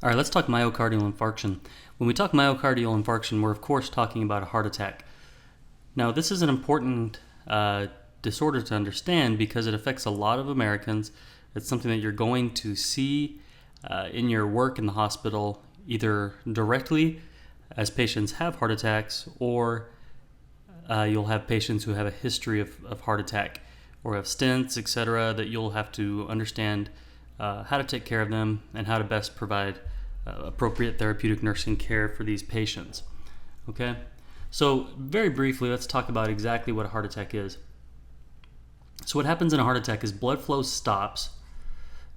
All right, let's talk myocardial infarction. When we talk myocardial infarction, we're of course talking about a heart attack. Now, this is an important disorder to understand because it affects a lot of Americans. It's something that you're going to see in your work in the hospital, either directly as patients have heart attacks, or you'll have patients who have a history of heart attack or have stents, etc., that you'll have to understand how to take care of them and how to best provide appropriate therapeutic nursing care for these patients. Okay? So very briefly, let's talk about exactly what a heart attack is. So what happens in a heart attack is blood flow stops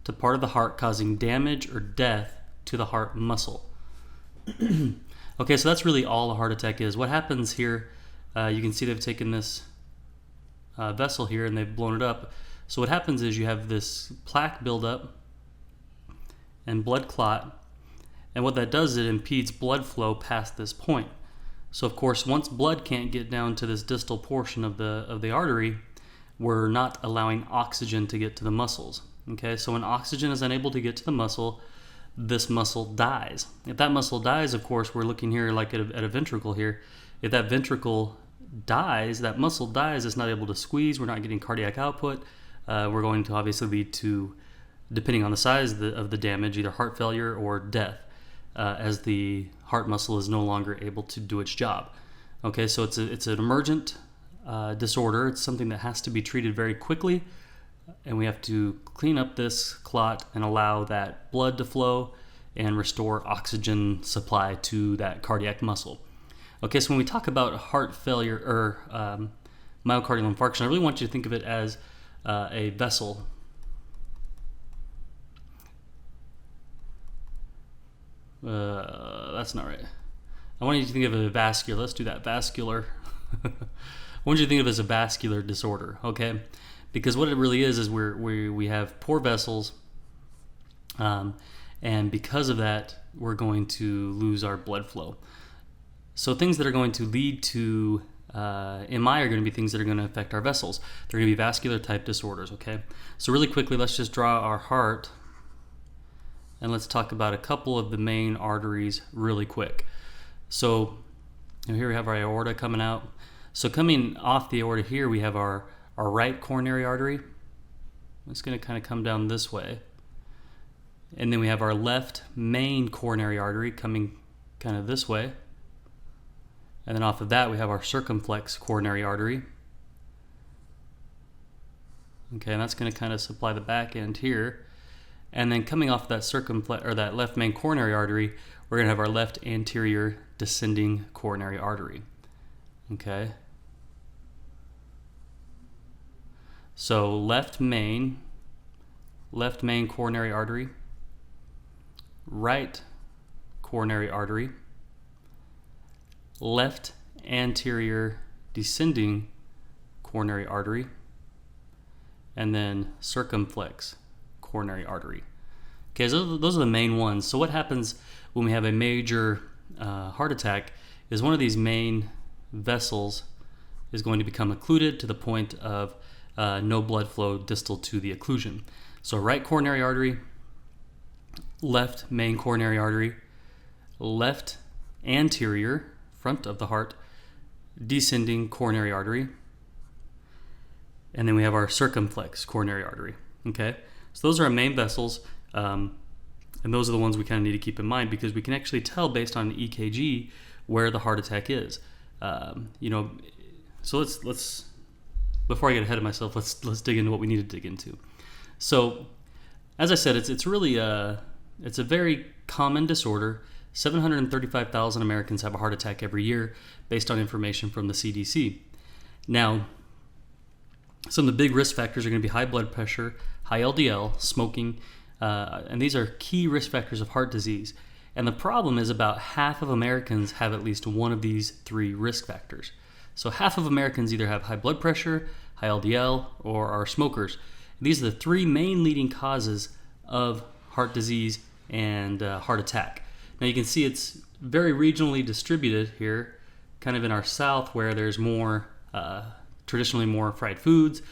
to part of the heart, causing damage or death to the heart muscle. Okay, so that's really all a heart attack is. What happens here, you can see they've taken this vessel here and they've blown it up. So what happens is you have this plaque buildup and blood clot, and what that does is it impedes blood flow past this point. So of course, once blood can't get down to this distal portion of the artery, we're not allowing oxygen to get to the muscles. Okay, so when oxygen is unable to get to the muscle, this muscle dies. If that muscle dies, of course, we're looking here like at a ventricle here. If that ventricle dies, that muscle dies, it's not able to squeeze, we're not getting cardiac output. We're going to obviously lead to, depending on the size of the damage, either heart failure or death, as the heart muscle is no longer able to do its job. Okay, so it's an emergent disorder. It's something that has to be treated very quickly, and we have to clean up this clot and allow that blood to flow and restore oxygen supply to that cardiac muscle. Okay, so when we talk about heart failure or myocardial infarction, I really want you to think of it as a vessel. That's not right. I want you to think of it as vascular. Let's do that. Vascular. I want you to think of it as a vascular disorder, okay? Because what it really is we have poor vessels, and because of that, we're going to lose our blood flow. So things that are going to lead to MI are going to be things that are going to affect our vessels. They're going to be vascular type disorders, okay? So really quickly, let's just draw our heart, and let's talk about a couple of the main arteries really quick. So here we have our aorta coming out. So coming off the aorta here, we have our right coronary artery. It's going to kind of come down this way. And then we have our left main coronary artery coming kind of this way. And then off of that, we have our circumflex coronary artery. Okay, and that's going to kind of supply the back end here. And then coming off that that left main coronary artery, we're going to have our left anterior descending coronary artery. Okay. So left main coronary artery, right coronary artery, left anterior descending coronary artery, and then circumflex coronary artery. Okay, so those are the main ones. So what happens when we have a major heart attack is one of these main vessels is going to become occluded to the point of no blood flow distal to the occlusion. So right coronary artery, left main coronary artery, left anterior, front of the heart, descending coronary artery, and then we have our circumflex coronary artery. Okay, so those are our main vessels, and those are the ones we kind of need to keep in mind because we can actually tell based on EKG where the heart attack is. So let's before I get ahead of myself, let's dig into what we need to dig into. So, as I said, it's really it's a very common disorder. 735,000 Americans have a heart attack every year based on information from the CDC. Now, some of the big risk factors are going to be high blood pressure, high LDL, smoking, and these are key risk factors of heart disease. And the problem is about half of Americans have at least one of these three risk factors. So half of Americans either have high blood pressure, high LDL, or are smokers. These are the three main leading causes of heart disease and heart attack. Now you can see it's very regionally distributed here, kind of in our south where there's more, traditionally more fried foods,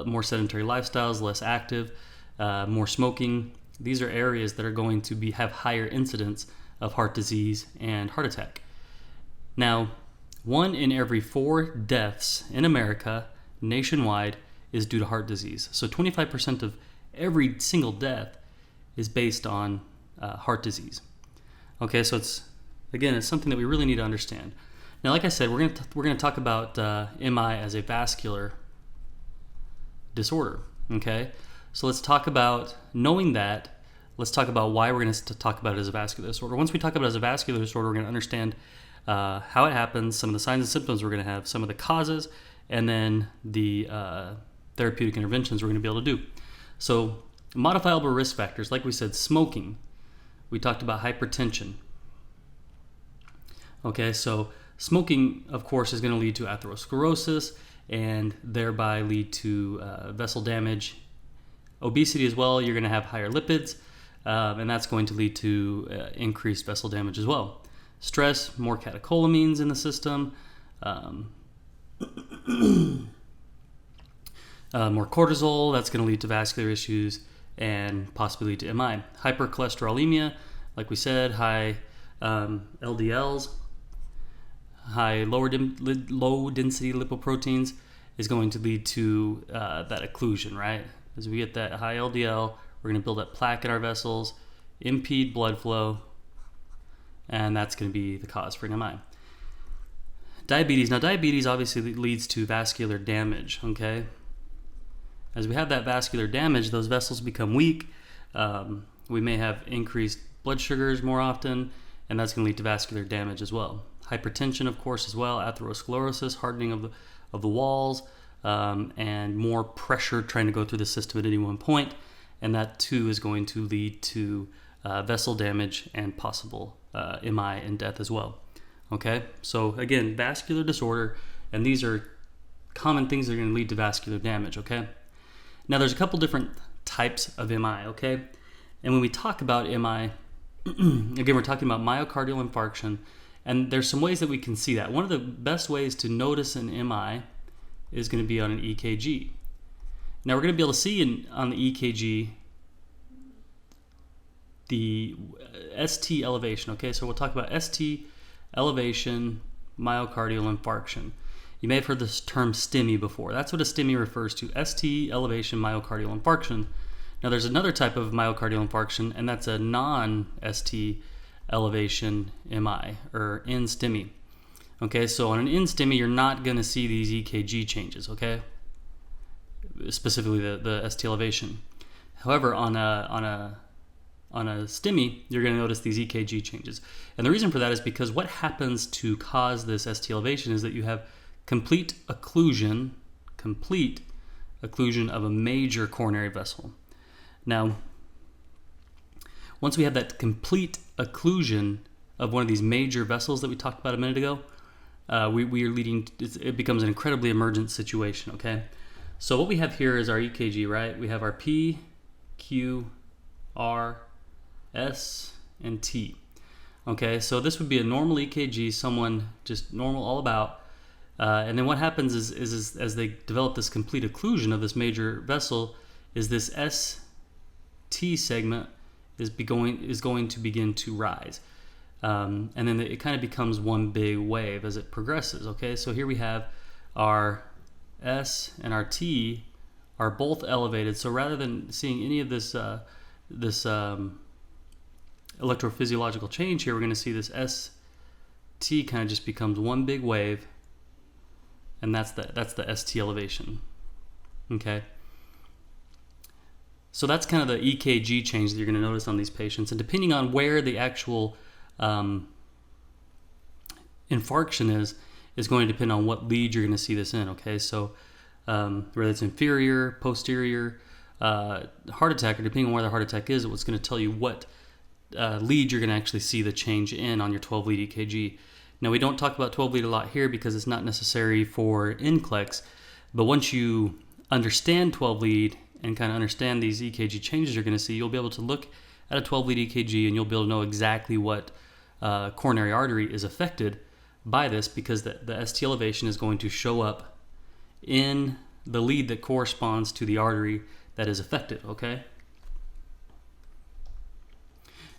more sedentary lifestyles, less active, more smoking. these are areas that are going to have higher incidence of heart disease and heart attack. Now, 1 in every 4 deaths in America nationwide is due to heart disease. So 25% of every single death is based on heart disease. Okay, so it's something that we really need to understand. Now, like I said, we're going to talk about MI as a vascular disorder. Okay, so let's talk about, knowing that, let's talk about why we're going to talk about it as a vascular disorder. Once we talk about it as a vascular disorder, we're going to understand how it happens, some of the signs and symptoms we're going to have, some of the causes, and then the therapeutic interventions we're going to be able to do. So modifiable risk factors, like we said, smoking. We talked about hypertension. Okay, so smoking, of course, is going to lead to atherosclerosis and thereby lead to vessel damage. Obesity as well, you're going to have higher lipids, and that's going to lead to increased vessel damage as well. Stress, more catecholamines in the system, more cortisol, that's going to lead to vascular issues and possibly lead to MI. Hypercholesterolemia, like we said, high LDLs, high low density lipoproteins is going to lead to that occlusion, right? As we get that high LDL, we're going to build up plaque in our vessels, impede blood flow, and that's going to be the cause for an MI. Diabetes. Now, diabetes obviously leads to vascular damage, okay? As we have that vascular damage, those vessels become weak. We may have increased blood sugars more often, and that's going to lead to vascular damage as well. Hypertension, of course, as well, atherosclerosis, hardening of the walls, and more pressure trying to go through the system at any one point, and that too is going to lead to vessel damage and possible MI and death as well. Okay, so again, vascular disorder, and these are common things that are going to lead to vascular damage. Okay, now there's a couple different types of MI. Okay, and when we talk about MI, again, we're talking about myocardial infarction, and there's some ways that we can see that. One of the best ways to notice an MI is going to be on an EKG. Now we're going to be able to see on the EKG the ST elevation. Okay, so we'll talk about ST elevation myocardial infarction. You may have heard this term STEMI before. That's what a STEMI refers to, ST elevation myocardial infarction. Now there's another type of myocardial infarction, and that's a non-ST elevation MI, or NSTEMI. Okay, so on an NSTEMI, you're not going to see these EKG changes, okay? Specifically the ST elevation. However, on a STEMI, you're going to notice these EKG changes. And the reason for that is because what happens to cause this ST elevation is that you have complete occlusion of a major coronary vessel. Now, once we have that complete occlusion of one of these major vessels that we talked about a minute ago, we are leading, it becomes an incredibly emergent situation, okay? So what we have here is our EKG, right? We have our P, Q, R, S, and T. Okay, so this would be a normal EKG, someone just normal all about. And then what happens is as they develop this complete occlusion of this major vessel, is this ST segment is going to begin to rise. And then it kind of becomes one big wave as it progresses. Okay, so here we have our S and our T are both elevated. So rather than seeing any of this electrophysiological change here, we're going to see this ST kind of just becomes one big wave, and that's the ST elevation. Okay. So that's kind of the EKG change that you're going to notice on these patients, and depending on where the actual infarction is going to depend on what lead you're going to see this in. Okay, so whether it's inferior, posterior, heart attack, or depending on where the heart attack is, what's going to tell you what lead you're going to actually see the change in on your 12-lead EKG. Now, we don't talk about 12-lead a lot here because it's not necessary for NCLEX, but once you understand 12-lead and kind of understand these EKG changes you're going to see, you'll be able to look at a 12-lead EKG and you'll be able to know exactly what coronary artery is affected by this, because the ST elevation is going to show up in the lead that corresponds to the artery that is affected, okay?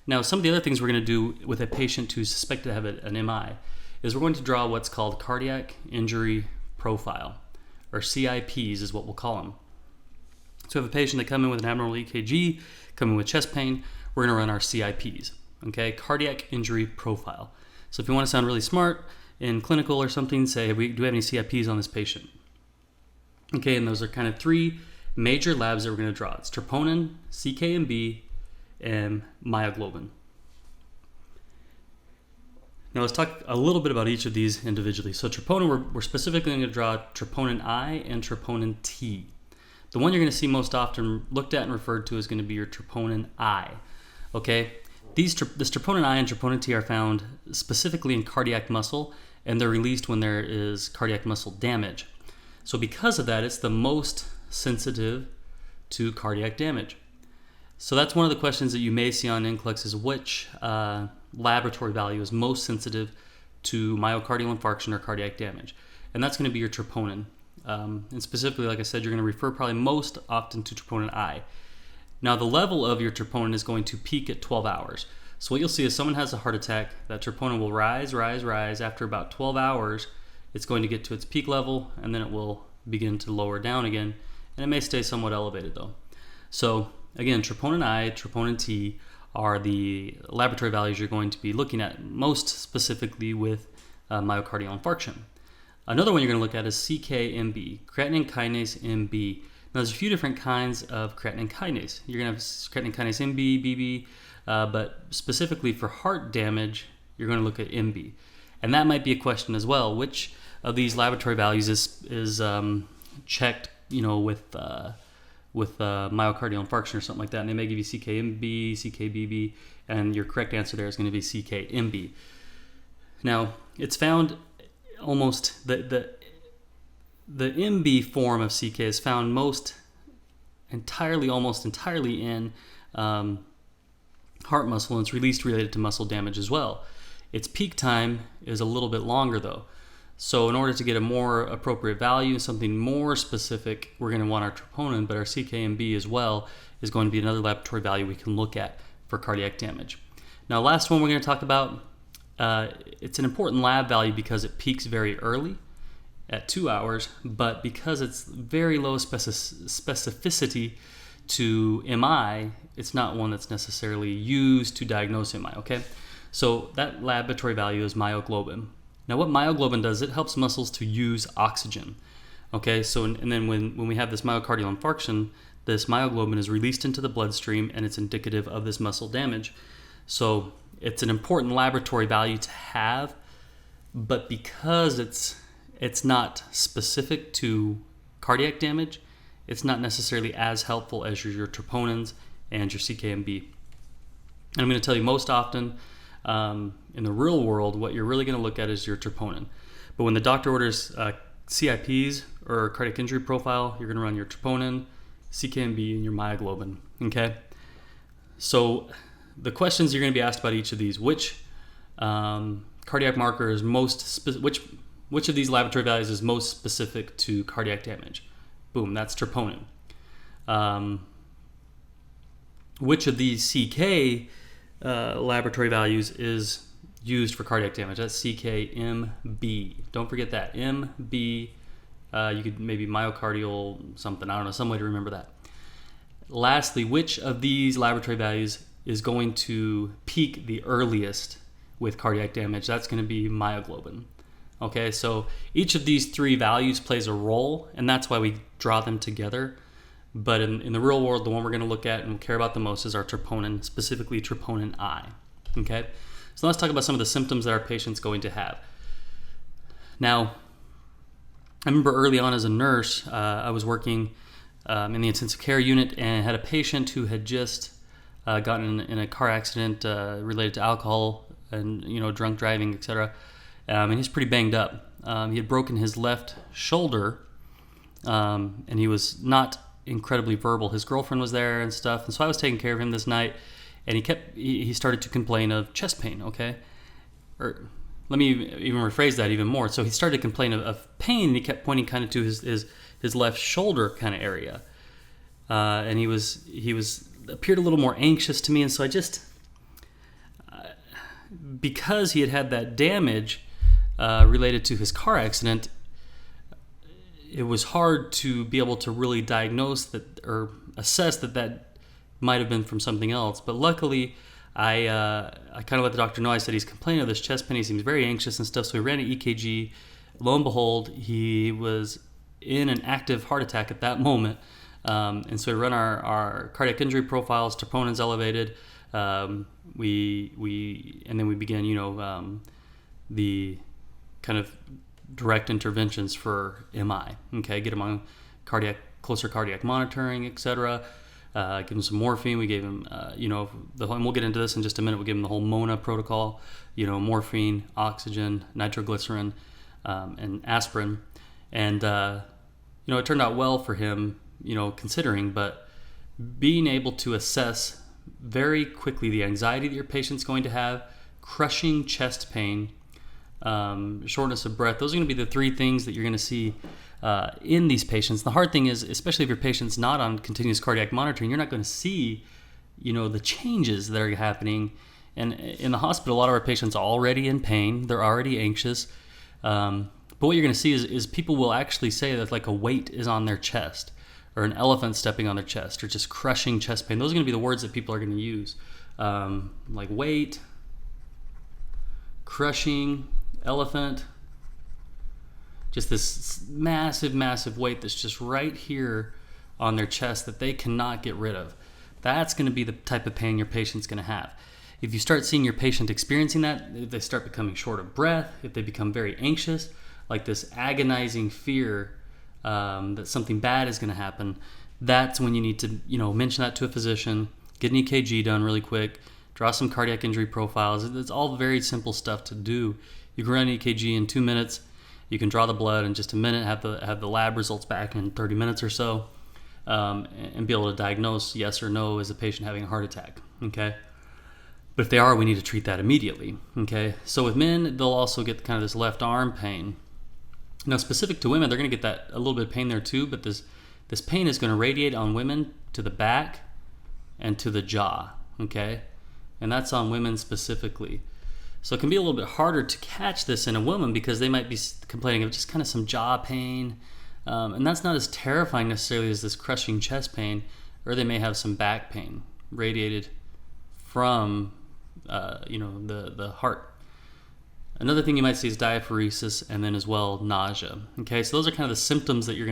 Now, some of the other things we're going to do with a patient who's suspected to have an MI is we're going to draw what's called cardiac injury profile, or CIPs is what we'll call them. So if a patient that come in with an abnormal EKG, come in with chest pain, we're going to run our CIPs, okay? Cardiac injury profile. So if you want to sound really smart in clinical or something, say, do we have any CIPs on this patient? Okay, and those are kind of three major labs that we're going to draw. It's troponin, CKMB, and myoglobin. Now let's talk a little bit about each of these individually. So troponin, we're specifically going to draw troponin I and troponin T. The one you're going to see most often looked at and referred to is going to be your troponin I. Okay, this troponin I and troponin T are found specifically in cardiac muscle, and they're released when there is cardiac muscle damage. So because of that, it's the most sensitive to cardiac damage. So that's one of the questions that you may see on NCLEX is which laboratory value is most sensitive to myocardial infarction or cardiac damage. And that's going to be your troponin. And specifically, like I said, you're going to refer probably most often to troponin I. Now, the level of your troponin is going to peak at 12 hours. So what you'll see is someone has a heart attack, that troponin will rise. After about 12 hours, it's going to get to its peak level, and then it will begin to lower down again. And it may stay somewhat elevated, though. So again, troponin I, troponin T are the laboratory values you're going to be looking at most specifically with myocardial infarction. Another one you're going to look at is CKMB, creatinine kinase MB. Now, there's a few different kinds of creatinine kinase. You're going to have creatinine kinase MB, BB, but specifically for heart damage, you're going to look at MB. And that might be a question as well. Which of these laboratory values is checked, with myocardial infarction or something like that? And they may give you CKMB, CKBB, and your correct answer there is going to be CKMB. Now, it's found almost the MB form of CK is found almost entirely in heart muscle, and it's released related to muscle damage as well. Its peak time is a little bit longer though. So in order to get a more appropriate value, something more specific, we're going to want our troponin, but our CKMB as well is going to be another laboratory value we can look at for cardiac damage. Now, last one we're going to talk about, it's an important lab value because it peaks very early at 2 hours, but because it's very low specificity to MI, it's not one that's necessarily used to diagnose MI, okay? So that laboratory value is myoglobin. Now, what myoglobin does, it helps muscles to use oxygen, okay? So, and then when we have this myocardial infarction, this myoglobin is released into the bloodstream, and it's indicative of this muscle damage. So it's an important laboratory value to have, but because it's not specific to cardiac damage, it's not necessarily as helpful as your troponins and your CKMB. And I'm going to tell you most often in the real world, what you're really going to look at is your troponin. But when the doctor orders CIPs or cardiac injury profile, you're going to run your troponin, CKMB, and your myoglobin. Okay. So the questions you're going to be asked about each of these: which cardiac marker is which of these laboratory values is most specific to cardiac damage? Boom, that's troponin. Which of these CK laboratory values is used for cardiac damage? That's CKMB. Don't forget that. MB, you could maybe myocardial something. I don't know, some way to remember that. Lastly, which of these laboratory values is going to peak the earliest with cardiac damage? That's going to be myoglobin. Okay, so each of these three values plays a role, and that's why we draw them together. But in the real world, the one we're going to look at and care about the most is our troponin, specifically troponin I. Okay, so let's talk about some of the symptoms that our patient's going to have. Now, I remember early on as a nurse, I was working in the intensive care unit and had a patient who had just gotten in a car accident related to alcohol and drunk driving, etc. And he's pretty banged up. He had broken his left shoulder, and he was not incredibly verbal. His girlfriend was there and stuff, and so I was taking care of him this night, and he started to complain of chest pain. Okay, or let me even rephrase that even more. So he started to complain of pain, and he kept pointing kind of to his left shoulder kind of area, and he appeared a little more anxious to me, and so because he had that damage related to his car accident, it was hard to be able to really diagnose that or assess that might have been from something else. But luckily, I kind of let the doctor know. I said he's complaining of this chest pain. He seems very anxious and stuff. So we ran an EKG. Lo and behold, he was in an active heart attack at that moment. And so we run our cardiac injury profiles. Troponins elevated. And then we began, the kind of direct interventions for MI. Okay, get him on closer cardiac monitoring, etc. Give him some morphine. We gave him, and we'll get into this in just a minute. We gave him the whole MONA protocol. Morphine, oxygen, nitroglycerin, and aspirin. And it turned out well for him, considering. But being able to assess very quickly the anxiety that your patient's going to have, crushing chest pain, shortness of breath, those are going to be the three things that you're going to see in these patients. The hard thing is, especially if your patient's not on continuous cardiac monitoring, you're not going to see, the changes that are happening. And in the hospital, a lot of our patients are already in pain. They're already anxious. But what you're going to see is people will actually say that like a weight is on their chest, or an elephant stepping on their chest, or just crushing chest pain. Those are going to be the words that people are going to use. Like weight, crushing, elephant, just this massive weight that's just right here on their chest that they cannot get rid of. That's going to be the type of pain your patient's going to have. If you start seeing your patient experiencing that, if they start becoming short of breath, if they become very anxious, like this agonizing fear that something bad is going to happen, that's when you need to, mention that to a physician, get an EKG done really quick, draw some cardiac injury profiles. It's all very simple stuff to do. You can run an EKG in 2 minutes. You can draw the blood in just a minute, have the lab results back in 30 minutes or so, and be able to diagnose yes or no, is the patient having a heart attack, okay? But if they are, we need to treat that immediately, okay? So with men, they'll also get kind of this left arm pain. Now, specific to women, they're going to get that a little bit of pain there too, but this pain is going to radiate on women to the back and to the jaw, okay? And that's on women specifically. So it can be a little bit harder to catch this in a woman because they might be complaining of just kind of some jaw pain. And that's not as terrifying necessarily as this crushing chest pain, or they may have some back pain radiated from, the heart. Another thing you might see is diaphoresis, and then as well nausea. Okay, so those are kind of the symptoms that you're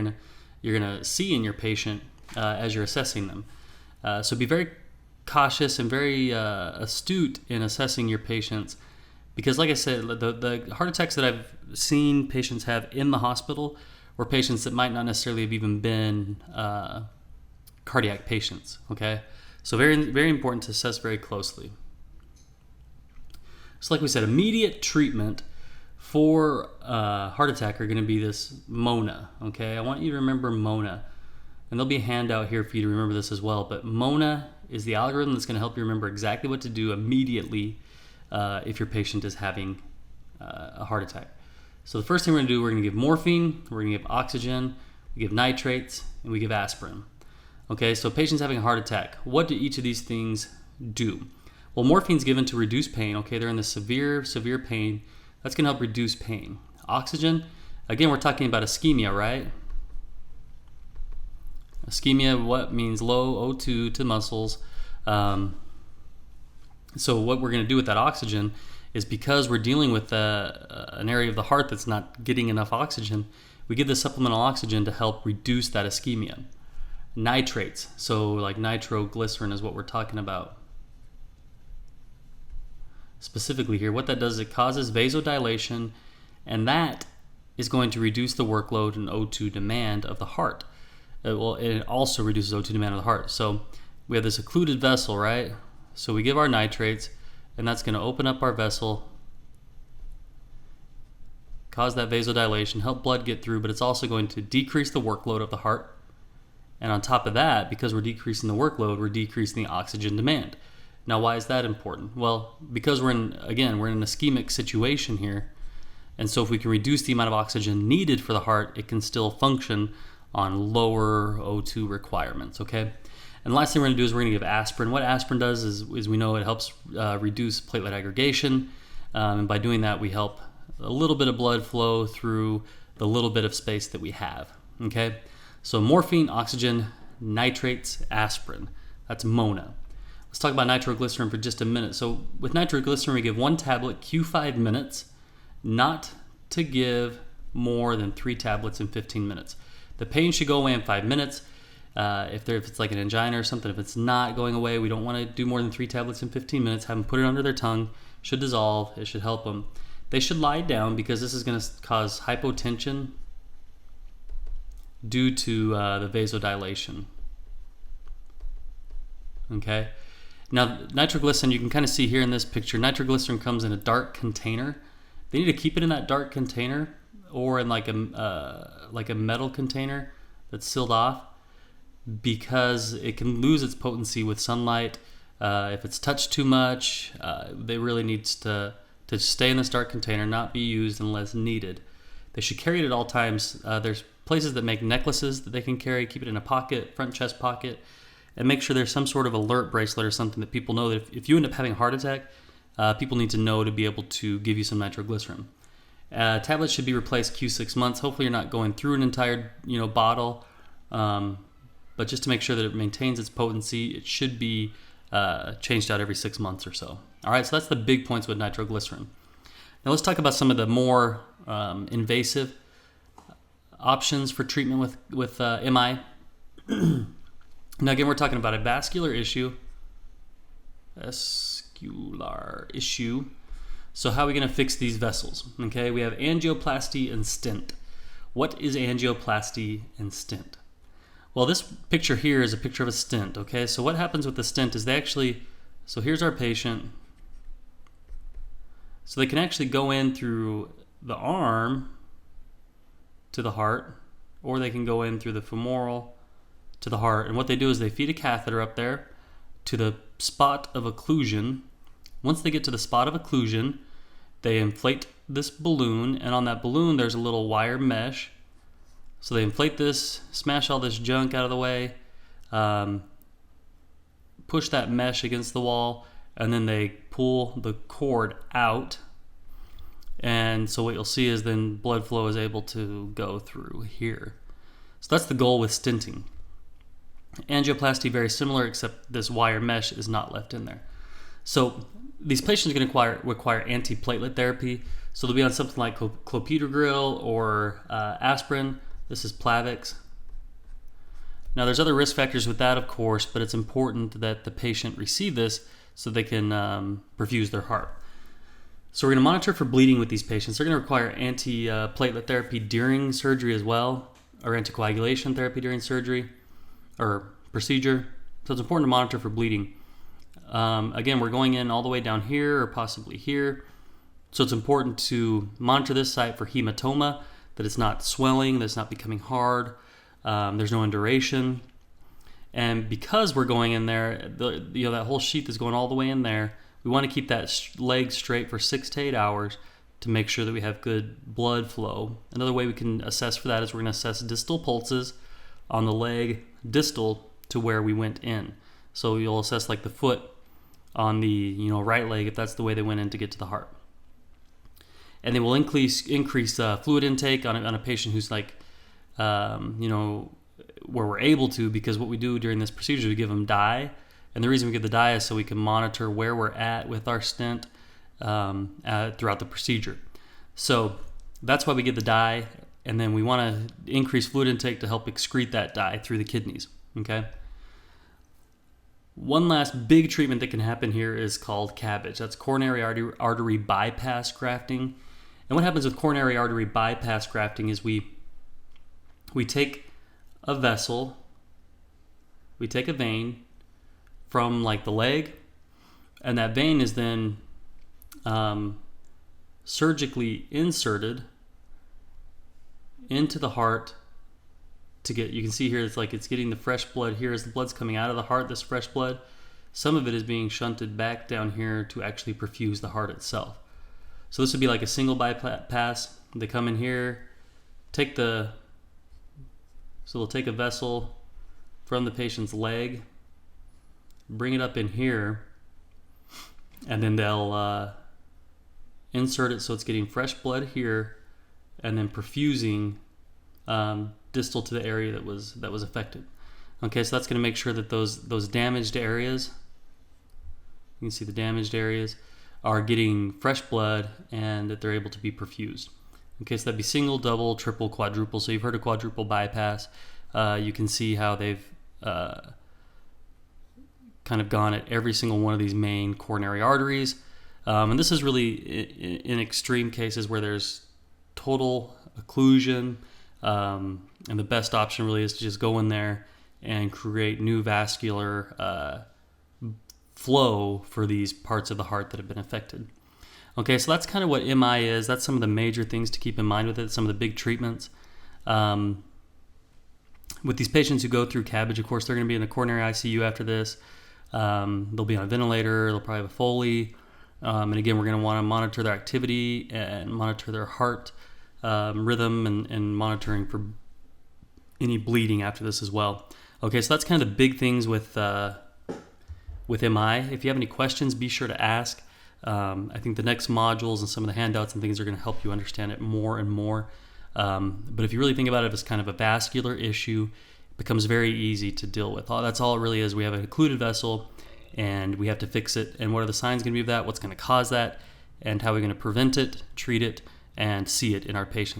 gonna see in your patient as you're assessing them. So be very cautious and very astute in assessing your patients. Because like I said, the heart attacks that I've seen patients have in the hospital were patients that might not necessarily have even been cardiac patients, okay? So very, very important to assess very closely. So like we said, immediate treatment for heart attack are going to be this MONA, okay? I want you to remember MONA. And there'll be a handout here for you to remember this as well. But MONA is the algorithm that's going to help you remember exactly what to do immediately if your patient is having a heart attack. So the first thing we're going to do, we're going to give morphine, we're going to give oxygen, we give nitrates, and we give aspirin. Okay, so patients having a heart attack, what do each of these things do? Well, morphine's given to reduce pain. Okay, they're in the severe pain. That's going to help reduce pain. Oxygen, again, we're talking about ischemia, right? Ischemia, what means low O2 to muscles. So what we're going to do with that oxygen is, because we're dealing with an area of the heart that's not getting enough oxygen, we give the supplemental oxygen to help reduce that ischemia. Nitrates, so like nitroglycerin is what we're talking about. Specifically here, what that does is it causes vasodilation, and that is going to reduce the workload and O2 demand of the heart. It also reduces O2 demand of the heart. So we have this occluded vessel, right? So we give our nitrates, and that's going to open up our vessel, cause that vasodilation, help blood get through, but it's also going to decrease the workload of the heart. And on top of that, because we're decreasing the workload, we're decreasing the oxygen demand. Now, why is that important? Well, because we're in an ischemic situation here. And so if we can reduce the amount of oxygen needed for the heart, it can still function on lower O2 requirements, okay? And the last thing we're going to do is we're going to give aspirin. What aspirin does is we know it helps reduce platelet aggregation. And by doing that, we help a little bit of blood flow through the little bit of space that we have. Okay? So morphine, oxygen, nitrates, aspirin. That's MONA. Let's talk about nitroglycerin for just a minute. So with nitroglycerin, we give 1 tablet Q5 minutes, not to give more than 3 tablets in 15 minutes. The pain should go away in 5 minutes. If it's like an angina or something, if it's not going away, we don't want to do more than 3 tablets in 15 minutes. Have them put it under their tongue. Should dissolve. It should help them. They should lie down because this is going to cause hypotension due to the vasodilation. Okay. Now, nitroglycerin, you can kind of see here in this picture, nitroglycerin comes in a dark container. They need to keep it in that dark container or in like a metal container that's sealed off, because it can lose its potency with sunlight. If it's touched too much, it really needs to stay in this dark container, not be used unless needed. They should carry it at all times. There's places that make necklaces that they can carry, keep it in a pocket, front chest pocket, and make sure there's some sort of alert bracelet or something that people know that if you end up having a heart attack, people need to know to be able to give you some nitroglycerin. Tablets should be replaced Q6 months. Hopefully you're not going through an entire bottle, but just to make sure that it maintains its potency, it should be changed out every 6 months or so. All right, so that's the big points with nitroglycerin. Now let's talk about some of the more invasive options for treatment with MI. Now again, we're talking about a vascular issue. So how are we going to fix these vessels? Okay, we have angioplasty and stent. What is angioplasty and stent? Well, this picture here is a picture of a stent. Okay, so what happens with the stent is so here's our patient. So they can actually go in through the arm to the heart, or they can go in through the femoral to the heart. And what they do is they feed a catheter up there to the spot of occlusion. Once they get to the spot of occlusion, they inflate this balloon, and on that balloon there's a little wire mesh. So they inflate this, smash all this junk out of the way, push that mesh against the wall, and then they pull the cord out. And so what you'll see is then blood flow is able to go through here. So that's the goal with stenting. Angioplasty, very similar, except this wire mesh is not left in there. So these patients are going to require antiplatelet therapy. So they'll be on something like clopidogrel or aspirin. This is Plavix. Now there's other risk factors with that, of course, but it's important that the patient receive this so they can perfuse their heart. So we're going to monitor for bleeding with these patients. They're going to require antiplatelet therapy during surgery as well, or anticoagulation therapy during surgery or procedure. So it's important to monitor for bleeding. Again, we're going in all the way down here or possibly here. So it's important to monitor this site for hematoma, that it's not swelling, that it's not becoming hard, there's no induration. And because we're going in there, that whole sheath is going all the way in there, we want to keep that leg straight for 6 to 8 hours to make sure that we have good blood flow. Another way we can assess for that is we're going to assess distal pulses on the leg distal to where we went in. So you'll assess like the foot on the right leg if that's the way they went in to get to the heart. And then we'll increase fluid intake on a patient who's like, where we're able to, because what we do during this procedure is we give them dye. And the reason we give the dye is so we can monitor where we're at with our stent throughout the procedure. So that's why we give the dye, and then we want to increase fluid intake to help excrete that dye through the kidneys. Okay. One last big treatment that can happen here is called CABG. That's coronary artery bypass grafting. And what happens with coronary artery bypass grafting is we take a vessel, we take a vein from like the leg, and that vein is then surgically inserted into the heart to get, you can see here it's getting the fresh blood here as the blood's coming out of the heart, this fresh blood. Some of it is being shunted back down here to actually perfuse the heart itself. So this would be like a single bypass. They come in here, so they'll take a vessel from the patient's leg, bring it up in here, and then they'll insert it so it's getting fresh blood here, and then perfusing distal to the area that was affected. Okay, so that's going to make sure that those damaged areas, you can see the damaged areas, are getting fresh blood and that they're able to be perfused. Okay, so that'd be single, double, triple, quadruple. So you've heard of quadruple bypass. You can see how they've kind of gone at every single one of these main coronary arteries. And this is really in extreme cases where there's total occlusion. And the best option really is to just go in there and create new vascular flow for these parts of the heart that have been affected. Okay, so that's kind of what MI is. That's some of the major things to keep in mind with it, some of the big treatments. With these patients who go through CABG, of course, they're going to be in the coronary ICU after this. They'll be on a ventilator. They'll probably have a Foley. And again, we're going to want to monitor their activity and monitor their heart rhythm and monitoring for any bleeding after this as well. Okay, so that's kind of the big things with MI. If you have any questions, be sure to ask. I think the next modules and some of the handouts and things are going to help you understand it more and more. But if you really think about it as kind of a vascular issue, it becomes very easy to deal with. That's all it really is. We have an occluded vessel, and we have to fix it. And what are the signs going to be of that? What's going to cause that? And how are we going to prevent it, treat it, and see it in our patients?